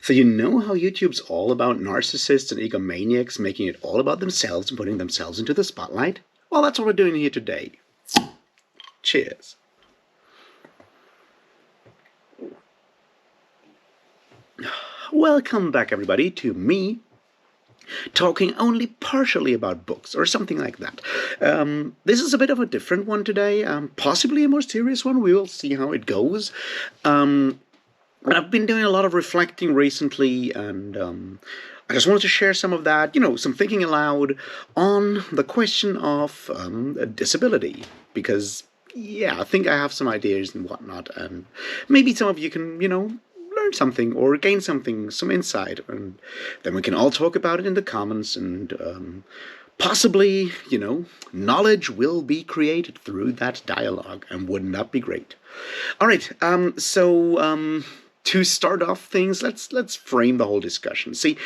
So you know how YouTube's all about narcissists and egomaniacs making it all about themselves and putting themselves into the spotlight? Well, that's what we're doing here today. Cheers. Welcome back, everybody, to me talking only partially about books or something like that. This is a bit of a different one today, possibly a more serious one. We will see how it goes. I've been doing a lot of reflecting recently, and I just wanted to share some of that, some thinking aloud on the question of disability, because, yeah, I think I have some ideas and whatnot, and maybe some of you can, learn something or gain something, some insight, and then we can all talk about it in the comments, and possibly, knowledge will be created through that dialogue, and wouldn't that be great? All right, to start off things, let's frame the whole discussion. See,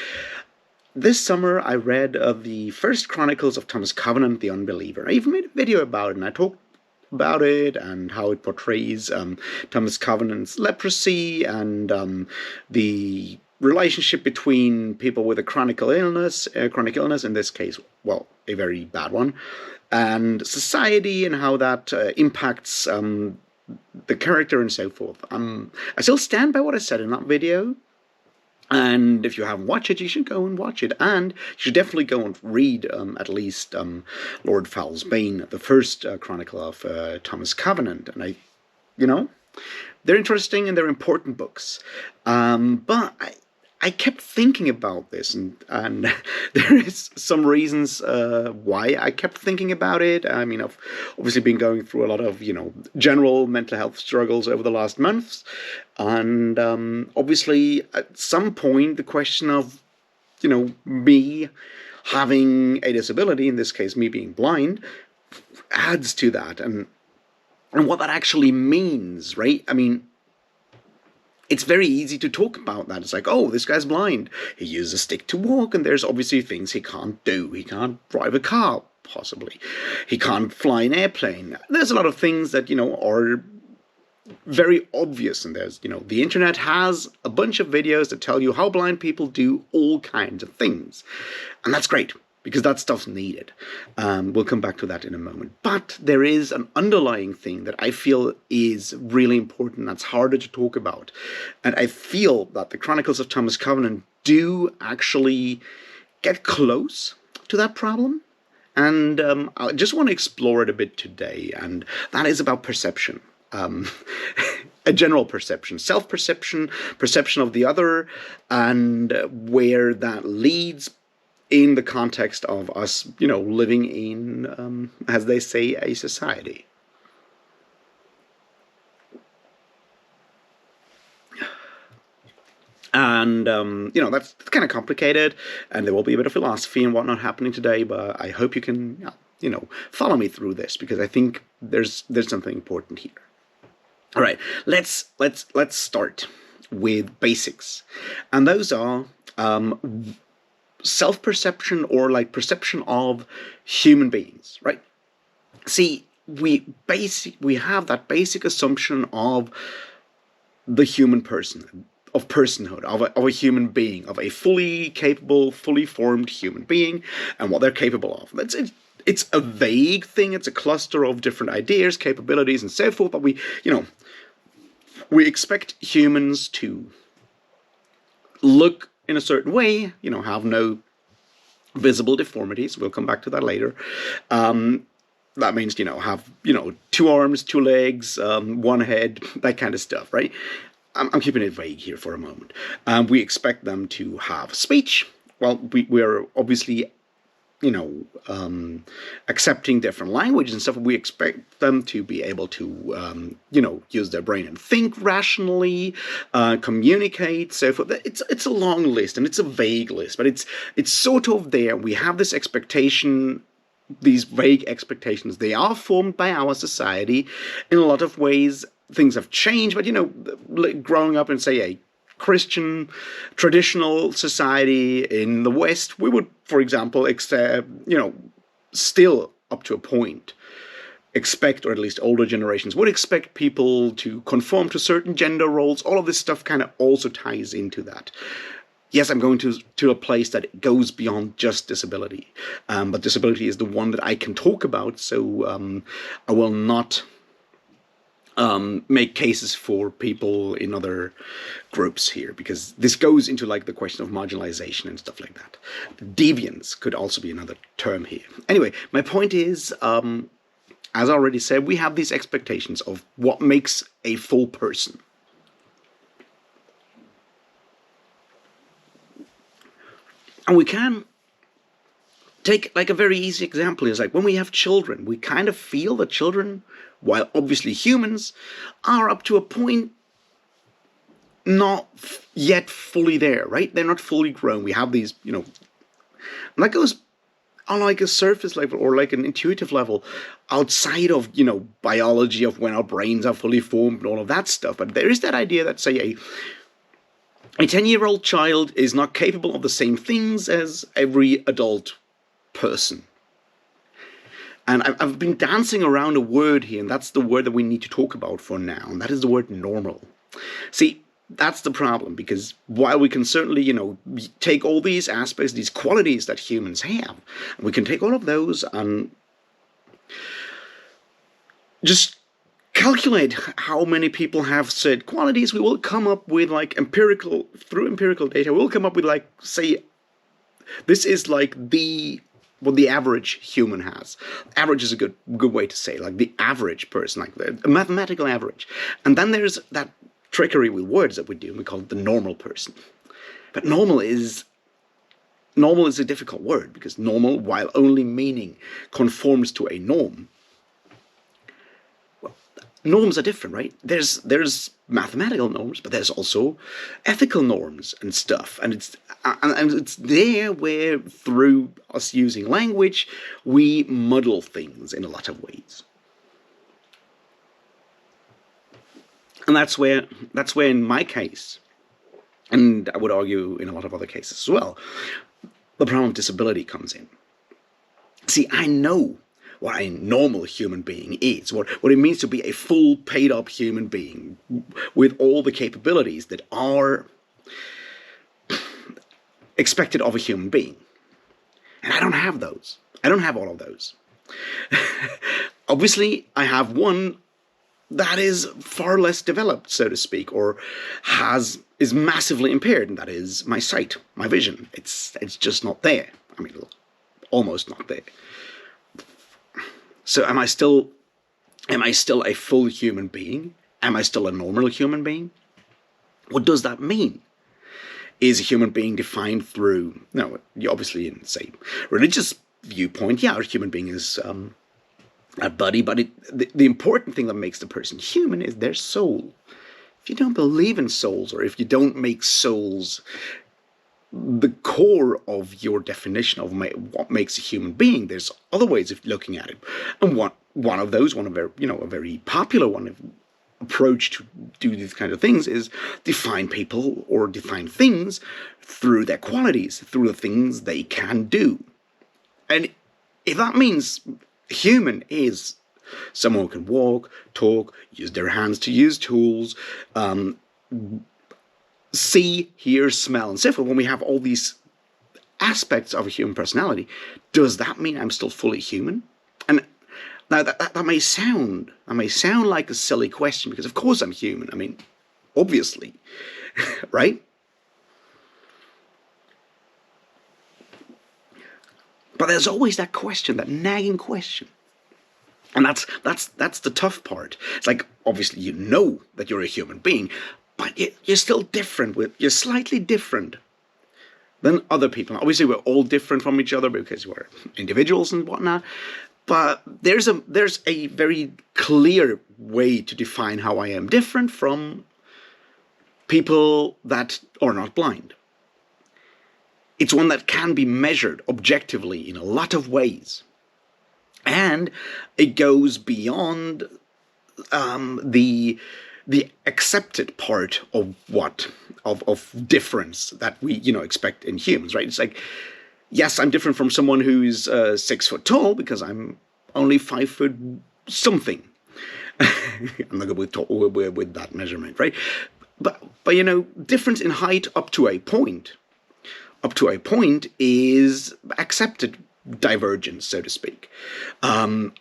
this summer I read the first chronicles of Thomas Covenant, the Unbeliever. I even made a video about it, and I talked about it and how it portrays Thomas Covenant's leprosy and the relationship between people with a chronic illness, in this case, well, a very bad one, and society, and how that impacts the character and so forth. I still stand by what I said in that video, and if you haven't watched it, you should go and watch it, and you should definitely go and read at least Lord Fowl's Bane, the first chronicle of Thomas Covenant, and they're interesting and they're important books, but I kept thinking about this, and there is some reasons why I kept thinking about it. I mean, I've obviously been going through a lot of, general mental health struggles over the last months, and obviously at some point the question of, me having a disability, in this case me being blind, adds to that, and what that actually means, right? I mean, it's very easy to talk about that. It's like, oh, this guy's blind. He uses a stick to walk, and there's obviously things he can't do. He can't drive a car, possibly. He can't fly an airplane. There's a lot of things that, are very obvious, and there's, the internet has a bunch of videos that tell you how blind people do all kinds of things. And that's great, because that stuff's needed. We'll come back to that in a moment. But there is an underlying thing that I feel is really important, that's harder to talk about. And I feel that the Chronicles of Thomas Covenant do actually get close to that problem. And I just want to explore it a bit today, and that is about perception. A general perception, self-perception, perception of the other, and where that leads in the context of us, living in, as they say, a society. And, that's kind of complicated, and there will be a bit of philosophy and whatnot happening today, but I hope you can, follow me through this, because I think there's something important here. All right, let's start with basics, and those are self-perception, or like perception of human beings, right? See, we have that basic assumption of the human person, of personhood, of a human being, of a fully capable, fully formed human being, and what they're capable of. It's a vague thing. It's a cluster of different ideas, capabilities, and so forth. But we expect humans to look in a certain way, have no visible deformities. We'll come back to that later. That means, have, 2 arms, 2 legs, 1 head, that kind of stuff, right? I'm keeping it vague here for a moment. We expect them to have speech. Well, we are obviously, accepting different languages and stuff. We expect them to be able to, use their brain and think rationally, communicate, so forth. It's a long list, and it's a vague list, but it's sort of there. We have this expectation, these vague expectations. They are formed by our society in a lot of ways. Things have changed, but growing up in, say, a Christian traditional society in the West, we would, for example, accept, still up to a point, expect, or at least older generations would expect, people to conform to certain gender roles. All of this stuff kind of also ties into that. Yes, I'm going to a place that goes beyond just disability, but disability is the one that I can talk about, so I will not make cases for people in other groups here, because this goes into like the question of marginalization and stuff like that. Deviance could also be another term here. Anyway, my point is, as I already said, we have these expectations of what makes a full person. And we can take like a very easy example is like when we have children, we kind of feel that children, while obviously humans, are up to a point not yet fully there, right? They're not fully grown. We have these, and that goes on like a surface level or like an intuitive level outside of, biology of when our brains are fully formed and all of that stuff. But there is that idea that, say, a 10-year-old child is not capable of the same things as every adult person. And I've been dancing around a word here, and that's the word that we need to talk about for now, and that is the word normal. See, that's the problem, because while we can certainly, take all these aspects, these qualities that humans have, we can take all of those and just calculate how many people have said qualities, we will come up with like through empirical data, we'll come up with like, say, this is like what the average human has. Average is a good way to say, like the average person, like the mathematical average. And then there's that trickery with words that we do, and we call it the normal person. But normal is a difficult word, because normal, while only meaning conforms to a norm, norms are different, right? There's mathematical norms, but there's also ethical norms and stuff, and it's there where through us using language we muddle things in a lot of ways, and that's where in my case, and I would argue in a lot of other cases as well, the problem of disability comes in. See, I know what a normal human being is, what it means to be a full, paid-up human being with all the capabilities that are expected of a human being. And I don't have those. I don't have all of those. Obviously, I have one that is far less developed, so to speak, or is massively impaired, and that is my sight, my vision. It's just not there. I mean, almost not there. So am I still a full human being? Am I still a normal human being? What does that mean? Is a human being defined through, obviously in, say, religious viewpoint, a human being is a body, but the important thing that makes the person human is their soul. If you don't believe in souls, or if you don't make souls the core of your definition of what makes a human being, there's other ways of looking at it, and one of those, a very popular approach to do these kind of things is define people or define things through their qualities, through the things they can do. And if that means human is someone who can walk, talk, use their hands to use tools, see, hear, smell, and so forth, when we have all these aspects of a human personality, does that mean I'm still fully human? And now that may sound like a silly question, because of course I'm human. I mean, obviously, right? But there's always that question, that nagging question. And that's the tough part. It's like, obviously you know that you're a human being, but you're still different. You're slightly different than other people. Obviously, we're all different from each other because we're individuals and whatnot. But there's a very clear way to define how I am different from people that are not blind. It's one that can be measured objectively in a lot of ways. And it goes beyond the accepted part of difference that we expect in humans, right? It's like, yes, I'm different from someone who's 6 foot tall because I'm only 5 foot something. I'm not good with that measurement, right? But difference in height up to a point is accepted divergence, so to speak. I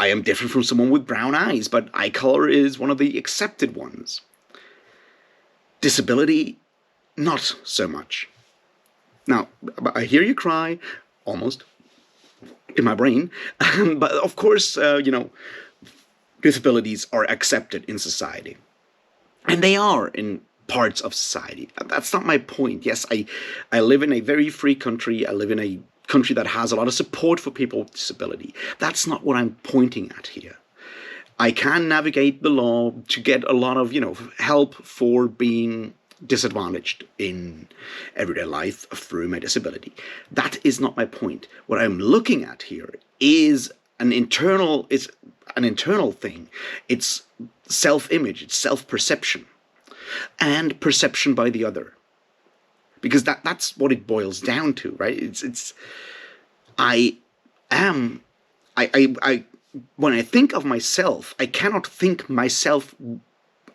am different from someone with brown eyes, but eye color is one of the accepted ones. Disability, not so much. Now, I hear you cry, almost, in my brain, but of course, disabilities are accepted in society. And they are in parts of society. That's not my point. Yes, I live in a very free country. I live in a country that has a lot of support for people with disability. That's not what I'm pointing at here. I can navigate the law to get a lot of, help for being disadvantaged in everyday life through my disability. That is not my point. What I'm looking at here is an internal thing. It's self-image, it's self-perception, and perception by the other. Because that's what it boils down to, right? When I think of myself, I cannot think myself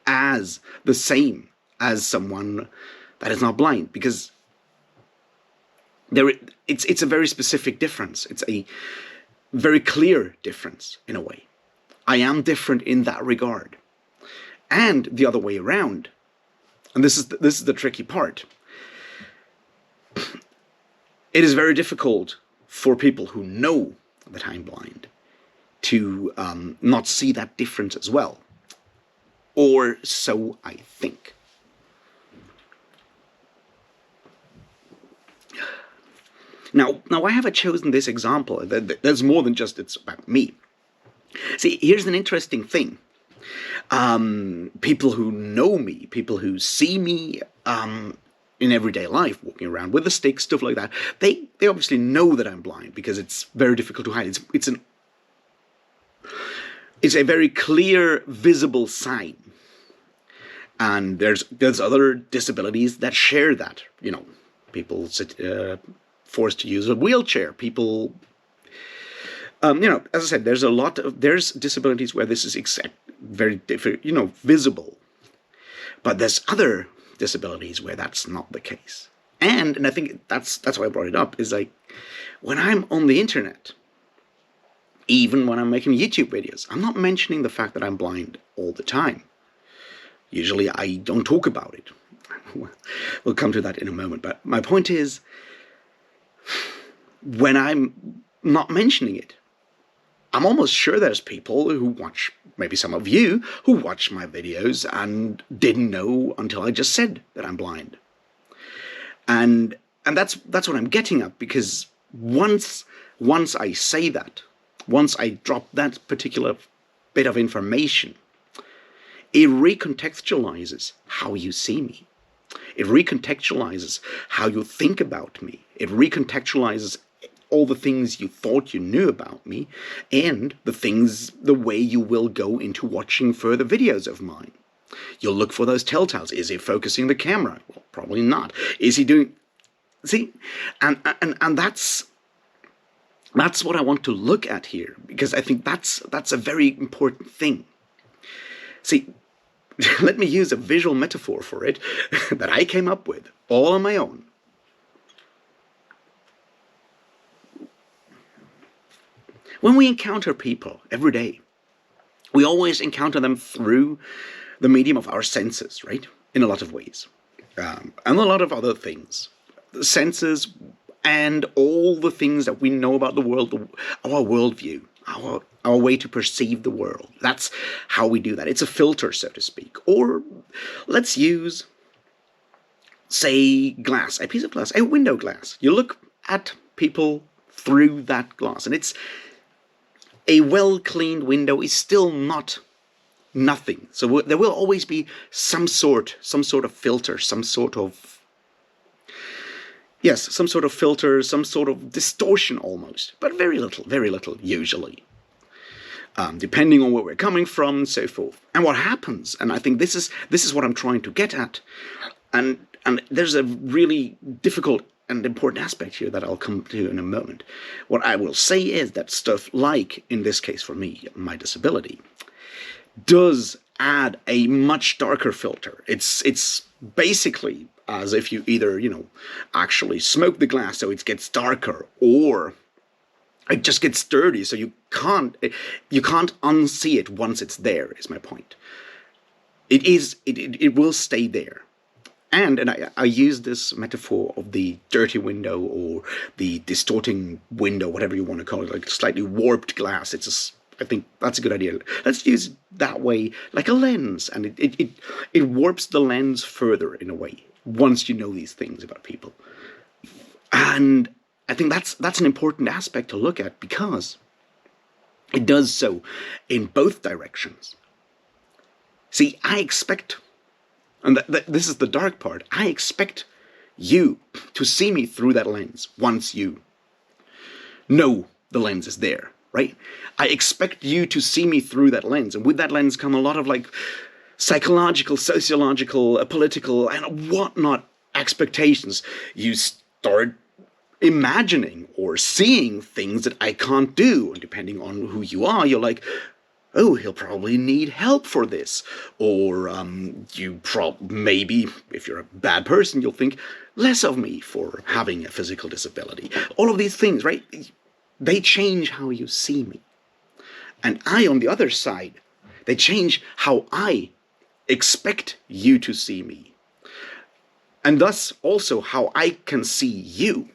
as the same as someone that is not blind, because it's a very specific difference. It's a very clear difference in a way. I am different in that regard. And the other way around. And this is the tricky part. It is very difficult for people who know that I'm blind to not see that difference as well. Or so I think. Now, why have I chosen this example? There's more than just it's about me. See, here's an interesting thing. People who know me, people who see me in everyday life, walking around with a stick, stuff like that, they obviously know that I'm blind because it's very difficult to hide. It's a very clear, visible sign. And there's other disabilities that share that. People forced to use a wheelchair. People, as I said, there's disabilities where this is very visible. But there's other disabilities where that's not the case. And I think that's why I brought it up, is like, when I'm on the internet, even when I'm making YouTube videos, I'm not mentioning the fact that I'm blind all the time. Usually I don't talk about it. We'll come to that in a moment. But my point is, when I'm not mentioning it, I'm almost sure there's people who watch, maybe some of you, who watch my videos and didn't know until I just said that I'm blind. And that's what I'm getting at, because once I say that, once I drop that particular bit of information, it recontextualizes how you see me. It recontextualizes how you think about me. It recontextualizes all the things you thought you knew about me, and the way you will go into watching further videos of mine. You'll look for those telltales. Is he focusing the camera? Well, probably not. Is he doing... See? And that's what I want to look at here, because I think that's a very important thing. See, let me use a visual metaphor for it that I came up with all on my own. When we encounter people every day, we always encounter them through the medium of our senses, right? In a lot of ways. And a lot of other things. The senses and all the things that we know about the world, our worldview, our way to perceive the world. That's how we do that. It's a filter, so to speak. Or let's use, say, glass, a piece of glass, a window glass. You look at people through that glass, and it's a well-cleaned window is still not nothing. So there will always be some sort of filter, some sort of filter, some sort of distortion almost, but very little usually, depending on where we're coming from and so forth. And what happens, and I think this is what I'm trying to get at, and there's a really difficult an important aspect here that I'll come to in a moment. What I will say is that stuff like, in this case for me, my disability, does add a much darker filter. It's basically as if you either, actually smoke the glass so it gets darker, or it just gets dirty so you can't unsee it once it's there, is my point. It will stay there. And I use this metaphor of the dirty window or the distorting window, whatever you want to call it, like slightly warped glass. I think that's a good idea. Let's use it that way, like a lens, and it warps the lens further in a way once you know these things about people. And I think that's an important aspect to look at, because it does so in both directions. See, I expect, and this is the dark part, I expect you to see me through that lens once you know the lens is there, right? I expect you to see me through that lens, and with that lens come a lot of like psychological, sociological, political, and whatnot expectations. You start imagining or seeing things that I can't do, and depending on who you are, you're like, oh, he'll probably need help for this. Or maybe, if you're a bad person, you'll think less of me for having a physical disability. All of these things, right? They change how you see me. And I, on the other side, they change how I expect you to see me. And thus also how I can see you.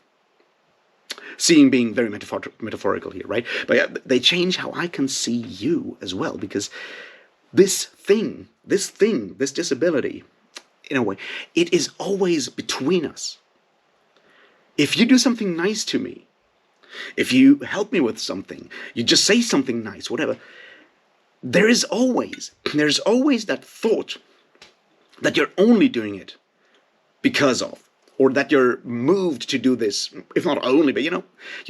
Seeing being very metaphorical here, right? But yeah, they change how I can see you as well, because this disability, in a way, it is always between us. If you do something nice to me, if you help me with something, you just say something nice, whatever, there's always that thought that you're only doing it because of, or that you're moved to do this, if not only, but you know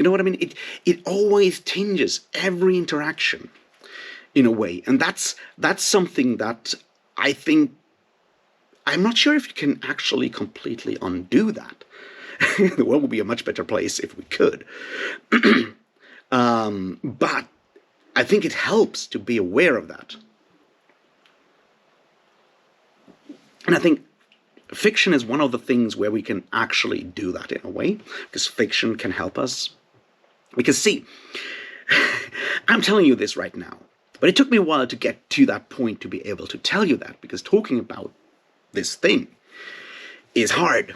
what I mean? It always tinges every interaction in a way. And that's something that I think, I'm not sure if you can actually completely undo that. The world would be a much better place if we could. But I think it helps to be aware of that. And I think fiction is one of the things where we can actually do that in a way, because fiction can help us. Because see, I'm telling you this right now, but it took me a while to get to that point to be able to tell you that, because talking about this thing is hard,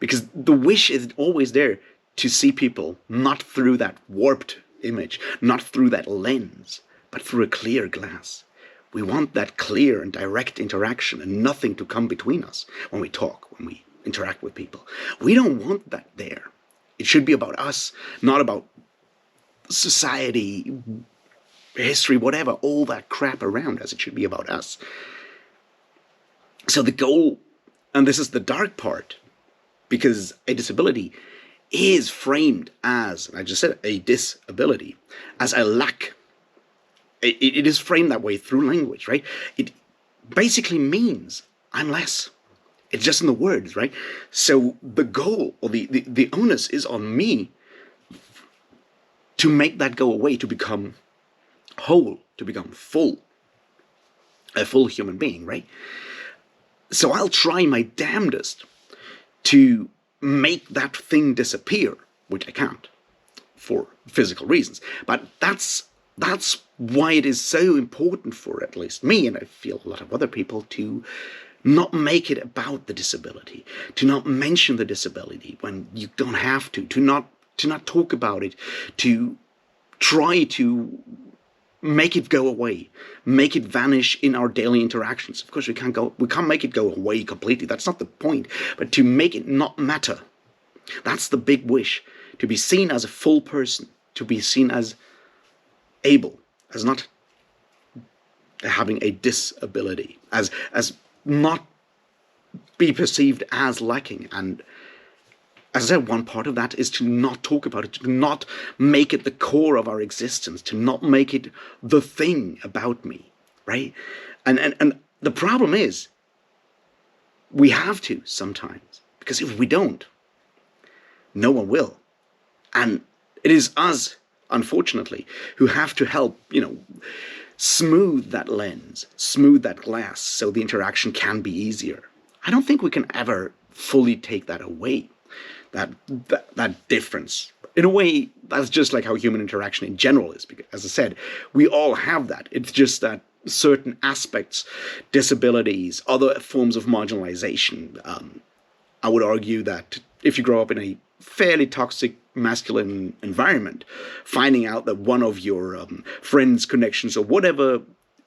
because the wish is always there to see people not through that warped image, not through that lens, but through a clear glass. We want that clear and direct interaction and nothing to come between us when we talk, when we interact with people. We don't want that there. It should be about us, not about society, history, whatever, all that crap around us. It should be about us. So the goal, and this is the dark part, because a disability is framed as, I just said, a disability, as a lack. It is framed that way through language, right? It basically means I'm less. It's just in the words, right? So the goal, or the onus is on me to make that go away, to become whole, to become full. A full human being, right? So I'll try my damnedest to make that thing disappear, which I can't, for physical reasons. But that's why it is so important for at least me, and I feel a lot of other people, to not make it about the disability, to not mention the disability when you don't have to not talk about it, to try to make it go away, make it vanish in our daily interactions. Of course, we can't make it go away completely. That's not the point. But to make it not matter, that's the big wish. To be seen as a full person, to be seen as able, as not having a disability, as not be perceived as lacking. And as I said, one part of that is to not talk about it, to not make it the core of our existence, to not make it the thing about me, right? And the problem is, we have to sometimes, because if we don't, No one will. And it is us, unfortunately, who have to help, smooth that lens, smooth that glass, so the interaction can be easier. I don't think we can ever fully take that away, that difference. In a way, that's just like how human interaction in general is, because, as I said, we all have that. It's just that certain aspects, disabilities, other forms of marginalization, I would argue that if you grow up in a fairly toxic masculine environment, finding out that one of your friends' connections or whatever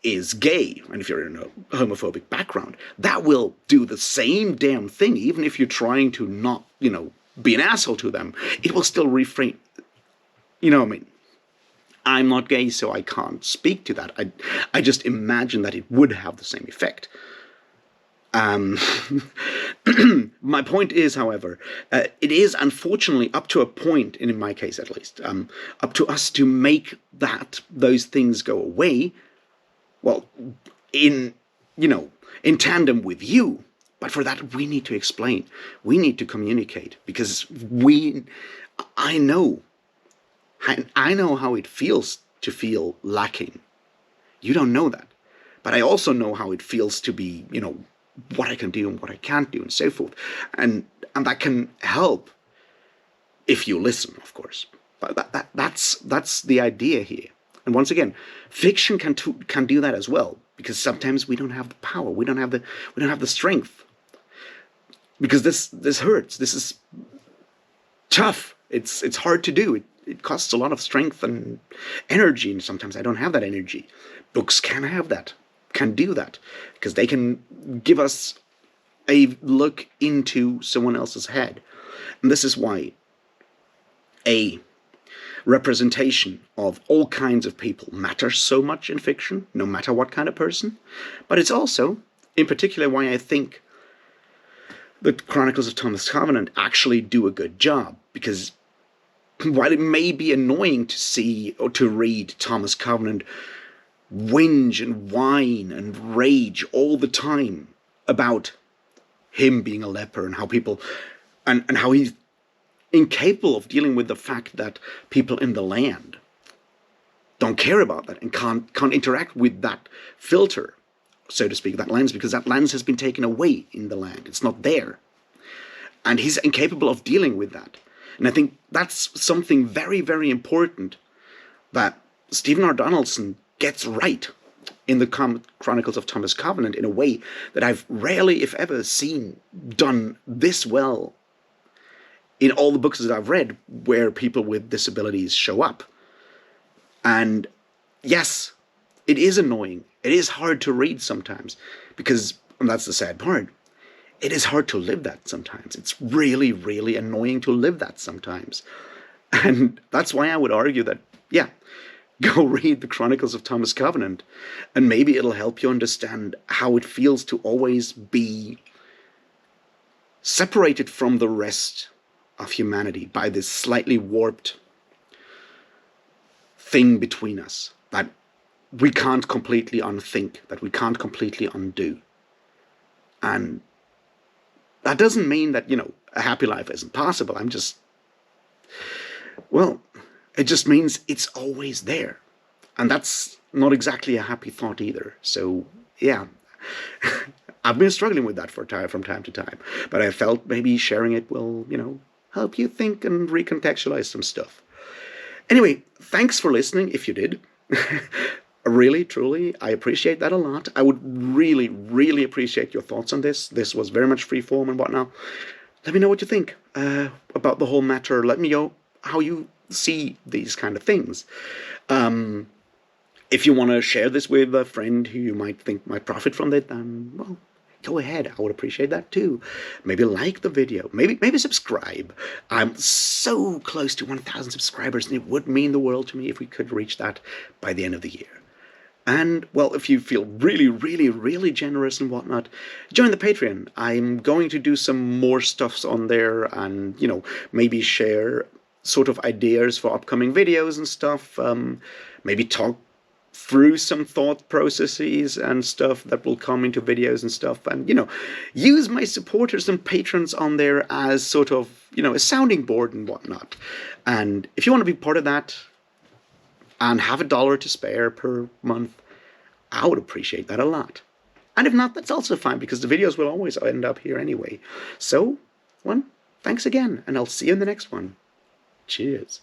is gay, and if you're in a homophobic background, that will do the same damn thing, even if you're trying to not, be an asshole to them. It will still reframe. You know what I mean? I'm not gay, so I can't speak to that. I just imagine that it would have the same effect. My point is, however, it is unfortunately up to a point, and in my case at least, up to us to make those things go away. Well, in tandem with you. But for that, we need to explain. We need to communicate, because I know how it feels to feel lacking. You don't know that. But I also know how it feels to be, what I can do and what I can't do and so forth. And that can help if you listen, of course. But that's the idea here. And once again, fiction can do that as well, because sometimes we don't have the power, we don't have the strength. Because this hurts. This is tough. It's hard to do. It costs a lot of strength and energy, and sometimes I don't have that energy. Books can have that, can do that, because they can give us a look into someone else's head. And this is why a representation of all kinds of people matters so much in fiction, no matter what kind of person. But it's also, in particular, why I think the Chronicles of Thomas Covenant actually do a good job, because while it may be annoying to see or to read Thomas Covenant whinge and whine and rage all the time about him being a leper and how people and how he's incapable of dealing with the fact that people in the land don't care about that and can't interact with that filter, so to speak, that lens, because that lens has been taken away in the land. It's not there. And he's incapable of dealing with that. And I think that's something very, very important that Stephen R. Donaldson gets right in the Chronicles of Thomas Covenant, in a way that I've rarely, if ever, seen done this well in all the books that I've read where people with disabilities show up. And yes, it is annoying. It is hard to read sometimes, because, and that's the sad part, it is hard to live that sometimes. It's really, really annoying to live that sometimes. And that's why I would argue that, yeah, go read the Chronicles of Thomas Covenant, and maybe it'll help you understand how it feels to always be separated from the rest of humanity by this slightly warped thing between us that we can't completely unthink, that we can't completely undo. And that doesn't mean that, a happy life isn't possible. It just means it's always there. And that's not exactly a happy thought either. So, yeah, I've been struggling with that from time to time. But I felt maybe sharing it will, help you think and recontextualize some stuff. Anyway, thanks for listening, if you did. Really, truly, I appreciate that a lot. I would really, really appreciate your thoughts on this. This was very much free form and whatnot. Let me know what you think about the whole matter. Let me know how you see these kind of things. If you want to share this with a friend who you might think might profit from it, then, well, go ahead. I would appreciate that too. Maybe like the video. Maybe subscribe. I'm so close to 1,000 subscribers, and it would mean the world to me if we could reach that by the end of the year. And, well, if you feel really, really, really generous and whatnot, join the Patreon. I'm going to do some more stuffs on there and, maybe share sort of ideas for upcoming videos and stuff. Maybe talk through some thought processes and stuff that will come into videos and stuff. And, use my supporters and patrons on there as sort of a sounding board and whatnot. And if you want to be part of that and have $1 to spare per month, I would appreciate that a lot. And if not, that's also fine, because the videos will always end up here anyway. So, thanks again, and I'll see you in the next one. Cheers.